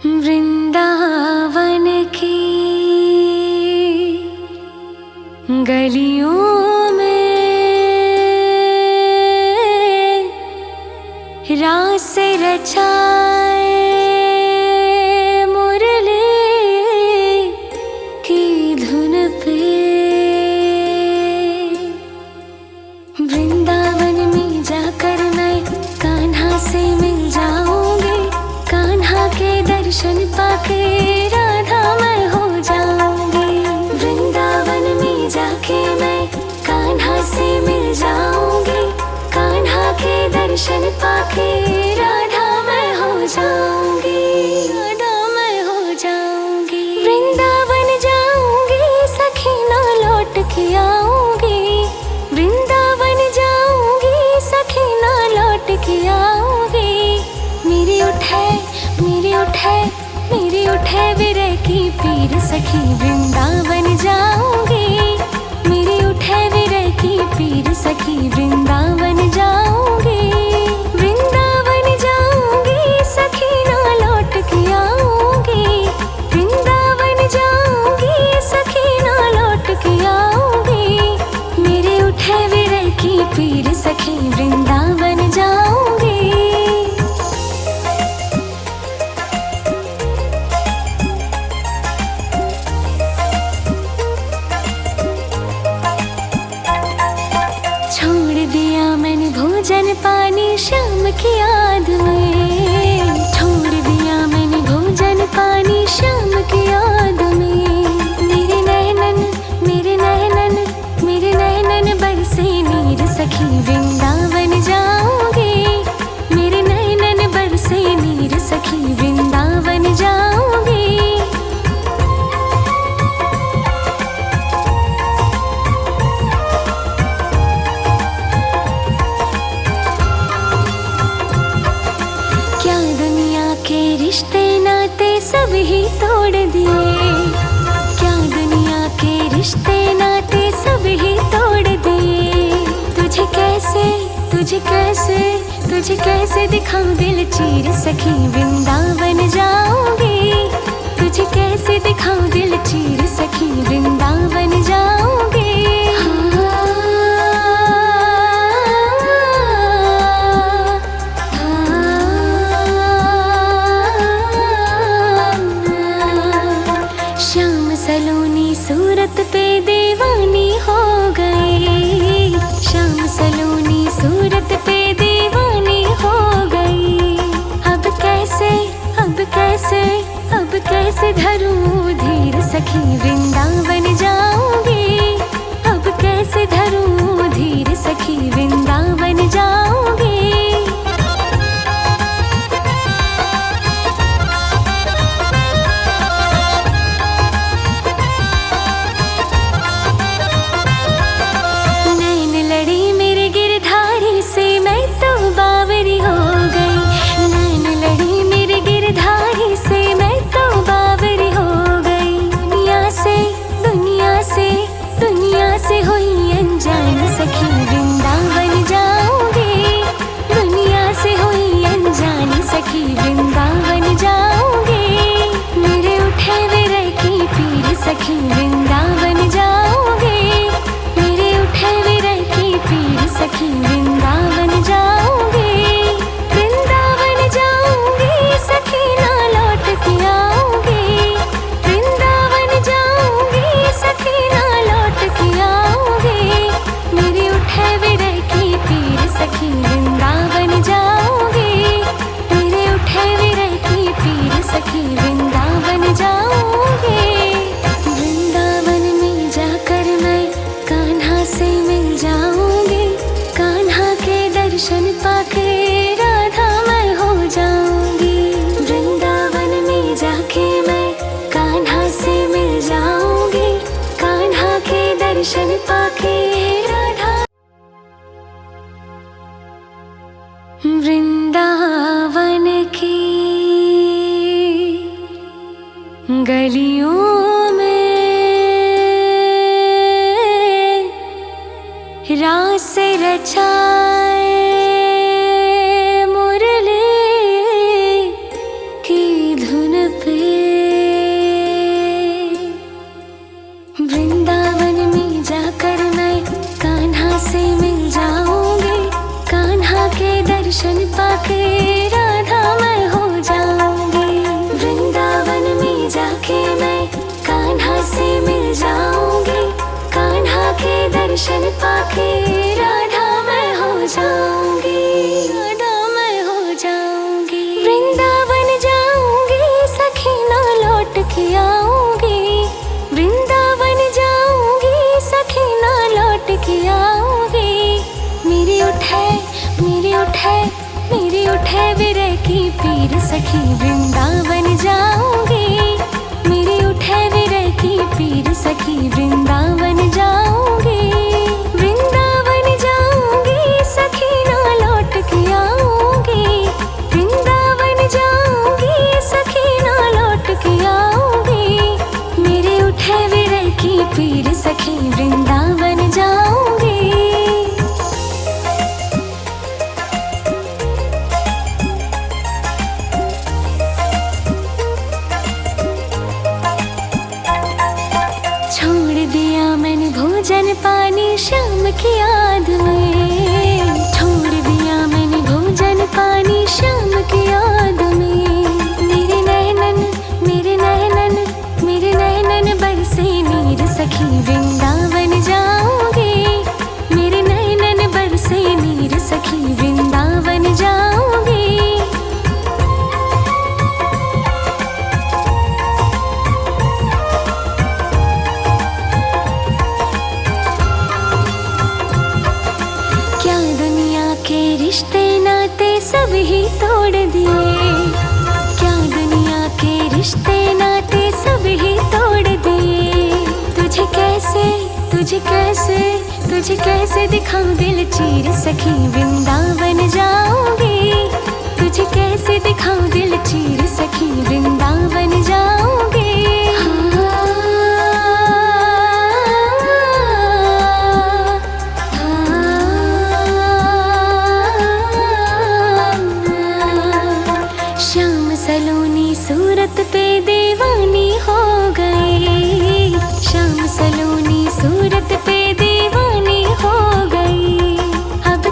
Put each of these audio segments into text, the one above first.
वृंदावन की गलियों में रास रचाए मुरली की धुन पे। वृंदावन में जाकर मैं कान्हा से मिल जाऊंगी, कान्हा के दर्शन पाके राधा मैं हो जाऊंगी। वृंदावन में जाके मैं कान्हा से मिल जाऊंगी, कान्हा के दर्शन पाके राधा मैं हो जाऊंगी, राधा मैं हो जाऊंगी। वृंदावन जाऊंगी सखी ना लौट के आऊंगी, वृंदावन जाऊंगी सखी ना लौट के आऊंगी। मेरी उठे विरह की पीर सखी वृंदावन जाऊंगी, मेरी उठे विरह की पीर सखी वृंदावन जाऊंगी। वृंदावन जाऊंगी सखी ना लौट के आऊंगी, वृंदावन जाऊंगी सखी ना लौट के आऊंगी। मेरे उठे विरह की पीर सखी वृंदावन जाऊंगी। भोजन पानी शाम की याद में, छोड़ दिया मैंने भोजन पानी शाम की याद में। मेरे नैनन बरसे नीर सखी वृंदावन जाऊंगी, मेरे नैनन बरसे नीर सखी वृंदावन जाऊंगी। रिश्ते नाते सब ही तोड़ दिए, क्या दुनिया के रिश्ते नाते सब ही तोड़ दिए। तुझे कैसे दिखाऊं दिल चीर सखी वृंदावन जाऊंगी, तुझे कैसे दिखाऊं दिल चीर सखी वृंदावन जाऊंगी। सूरत पे दीवानी हो गई, शाम सलोनी सूरत पे दीवानी हो गई। अब कैसे धरूं धीर सखी वृंदावन जाऊंगी, अब कैसे धरूं धीर सखी वृंदावन जाऊंगी। सखी वृंदावन जाऊंगी, दुनिया से हुई अनजानी सखी वृंदावन जाऊंगी। मेरे उठे विरह की पीर सखी वृंदावन जाऊंगी, मेरे उठे विरह की पीर सखी वृंदावन जाऊंगी। वृंदावन जाऊंगी सखी ना लौट के आऊंगी, वृंदावन जाऊंगी सखी ना लौट के आऊंगी। मेरी उठे विरह की पीर सखी वृंदावन जाऊंगी, मेरे उठे विरह की पीर सखी वृंदावन जाऊंगी। वृंदावन में जाकर मैं कान्हा से मिल जाऊंगी, कान्हा के दर्शन पाके राधा मैं हो जाऊंगी। वृंदावन में जाके मैं कान्हा से मिल जाऊंगी, कान्हा के दर्शन पाके वृंदावन की गलियों में रास रचाए मुरली की धुन दर्शन पाके राधा मैं हो जाऊंगी। वृंदावन में जाके मैं कान्हा से मिल जाऊंगी। कान्हा के दर्शन पाके राधा मैं हो जाऊंगी। राधा मैं हो जाऊंगी। वृंदावन जाऊंगी सखी ना लौट के आऊंगी। वृंदावन जाऊंगी सखी ना लौट के आऊंगी। मेरी उठे विरह की पीर सखी वृंदावन जाऊंगी। मेरी उठे विरह की पीर सखी वृंदावन जाऊंगी। वृंदावन जाऊंगी सखी ना लौट के आऊंगी। वृंदावन जाऊंगी सखी ना लौट के आऊंगी। मेरे उठे विरह की पीर सखी वृंदावन जाऊंगी। छोड़ दिया मैंने भोजन पानी शाम की याद में। छोड़ दिया मैंने भोजन पानी शाम की याद में। मेरे नैनन बरसे नीर सखी वृंदावन जाऊंगी। मेरे नैनन बरसे नीर सखी वृंदावन जाऊंगी। रिश्ते नाते सब ही तोड़ दिए। क्या दुनिया के रिश्ते नाते सब ही तोड़ दिए। तुझे कैसे दिखाऊं दिल चीर सखी वृंदावन जाऊंगी। तुझे कैसे दिखाऊं दिल चीर सखी वृंदावन जाऊंगी। सलोनी सूरत पे दीवानी हो गई। शाम सलोनी सूरत पे दीवानी हो गई। अब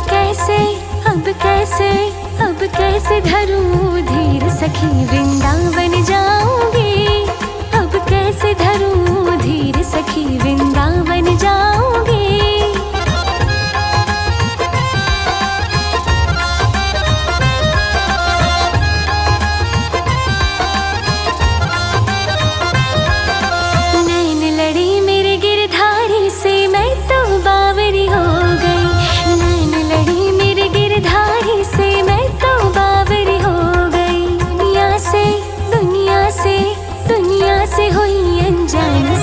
कैसे धरूं धीर सखी वृंदावन जाऊंगी। अब कैसे धरूं धीर सखी वृंदावन जाऊंगी।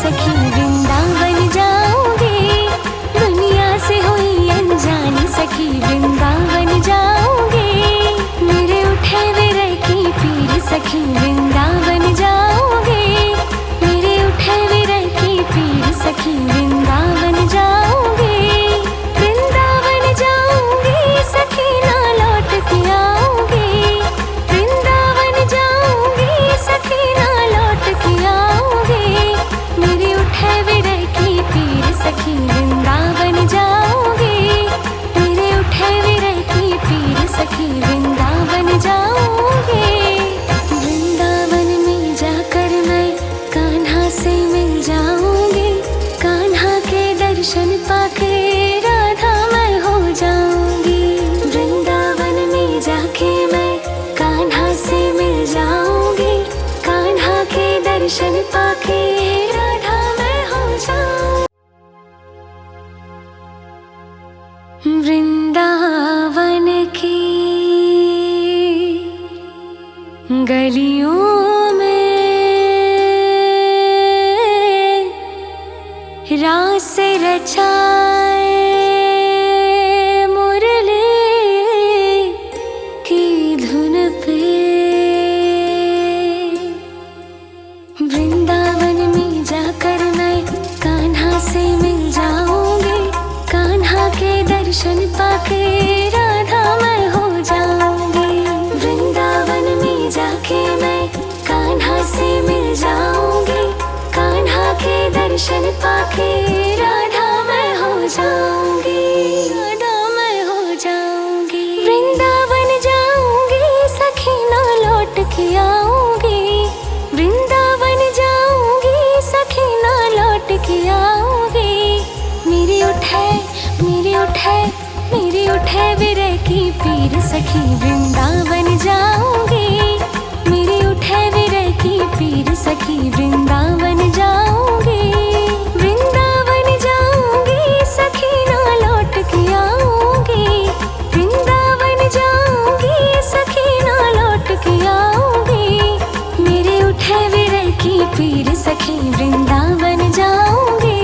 सखी वृंदावन जाऊंगी। दुनिया से हुई अनजानी सखी वृंदावन जाऊंगी। मेरे उठे विरह की पीर सखी वृंदावन जाऊंगी। मेरे उठे विरह की पीर सखी वृंदावन जाऊंगी। वृंदावन जाऊंगी सखी ना लौट के आऊंगी। वृंदावन जाऊंगी सखी ना लौट के आऊंगी। मेरी उठे विरह की पीर सखी वृंदावन जाऊंगी। मेरे उठे विरह की पीर सखी वृंदावन जाऊंगी। वृंदावन में जाकर मैं कान्हा से मिल जाऊंगी। कान्हा के दर्शन पाके राधा मैं हो जाऊंगी। वृंदावन में जाके मैं कान्हा से मिल जाऊंगी। कान्हा के दर्शन पाके वृंदावन की गलियों में रास रचाए मुरली की धुन पे। वृंदावन में जाकर मैं कान्हा से मिल जाऊंगी। कान्हा के दर्शन पाके राधा मैं हो जाऊंगी। वृंदावन में जाके मैं कान्हा से मिल जाऊंगी। कान्हा के दर्शन पाके राधा मैं हो उठे विरह की पीर सखी वृंदावन जाऊंगी। मेरी उठे विरह की पीर सखी वृंदावन जाऊंगी। वृंदावन जाऊंगी सखी ना लौट के आऊंगी। वृंदावन जाऊंगी सखी ना लौट के आऊंगी। मेरे उठे विरह की पीर सखी वृंदावन जाऊंगी।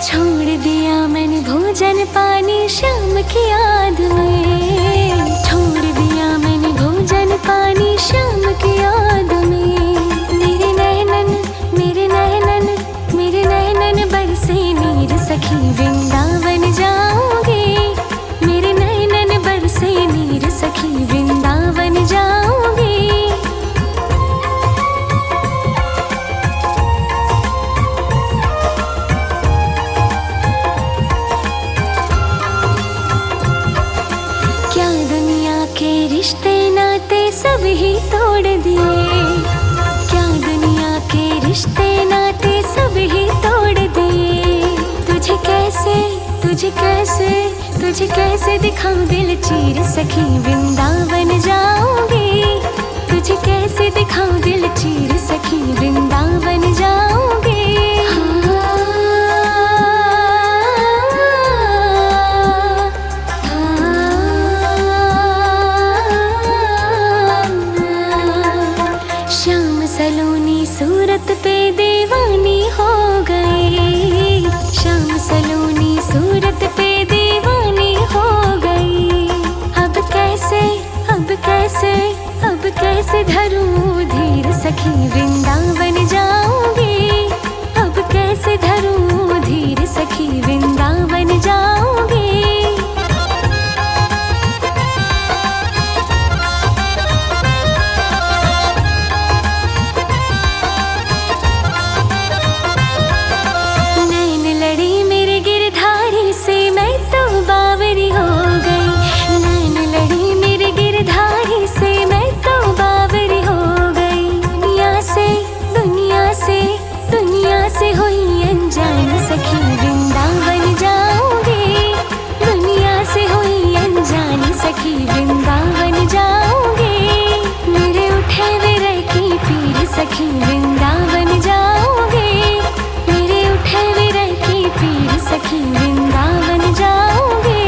छोड़ दिया मैंने भोजन पानी शाम की याद में। छोड़ दिया मैंने भोजन पानी शाम की याद में। मेरे नैनन मेरे नैनन मेरे नैनन बरसे नीर सखी वृंदावन जाऊंगी। मेरे नैनन बरसे नीर सखी वृंदावन जाऊंगी। रिश्ते नाते सब ही तोड़ दिए। क्या दुनिया के रिश्ते नाते सब ही तोड़ दिए। तुझे कैसे तुझे कैसे तुझे कैसे दिखाऊं दिल चीर सखी वृंदावन जाऊंगी। तुझे कैसे दिखाऊं दिल चीर सखी वृंदावन जाऊंगी। श्याम सलोनी सूरत पे दीवानी हो गई। श्याम सलोनी सूरत पे दीवानी हो गई। अब कैसे अब कैसे अब कैसे धरूं धीर सखी वृंदावन जाऊंगी। अब कैसे धरूं धीर सखी वृंदावन जाऊंगी। से हुई अनजान सखी वृंदावन जाऊंगी। दुनिया से हुई अनजान सखी वृंदावन जाऊंगी। मेरे उठे विरह की पीर सखी वृंदावन जाऊंगी। मेरे उठे विरह की पीर सखी वृंदावन जाऊंगी।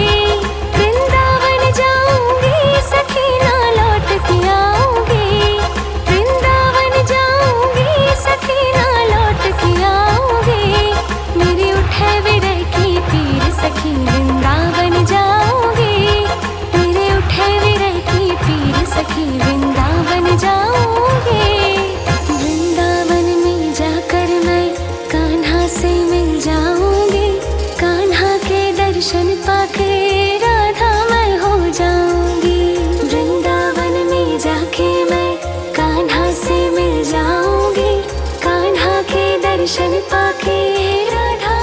वृंदावन जाऊंगी सखी ना लौट के आऊंगी। वृंदावन जाऊंगी सखी ना लौट के आऊंगी। मेरे उठे विरह की पीर सखी वृंदावन जाऊंगी। मेरे उठे विरह की पीर सखी वृंदावन जाऊंगी। वृंदावन में जाकर मैं कान्हा से मिल जाऊंगी। कान्हा के दर्शन पाके राधा मैं हो जाऊंगी। वृंदावन में जाके मैं कान्हा से मिल जाऊंगी। कान्हा के दर्शन पाके राधा।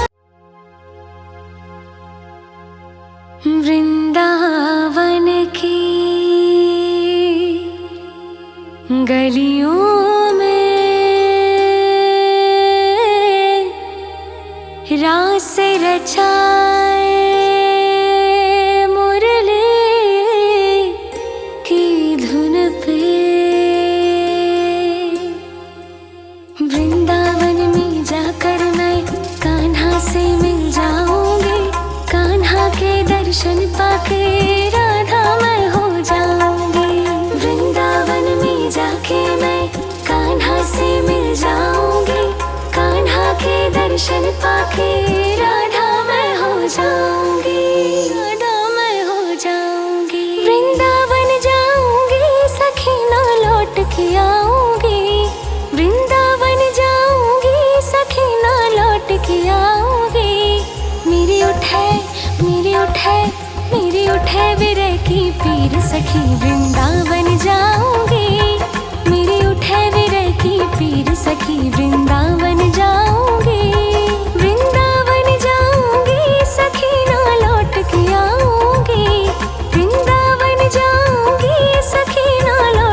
वृंदावन की गलियों में रास रचाए मुरली की धुन पे। वृंदावन में जाकर मैं कान्हा से मिल जाऊंगी। कान्हा के दर्शन पाके राधा मैं हो जाऊंगी। वृंदावन में जाके मैं कान्हा से मिल जाऊंगी। कान्हा के दर्शन पाके राधा मैं हो जाऊंगी। राधा मैं हो जाऊंगी। वृंदावन जाऊंगी सखी ना लौट के आऊंगी। वृंदावन जाऊंगी सखी ना लौट के आऊंगी। मेरी उठे मेरी उठे मेरी उठे विरह की पीर सखी वृंदावन जाऊंगी।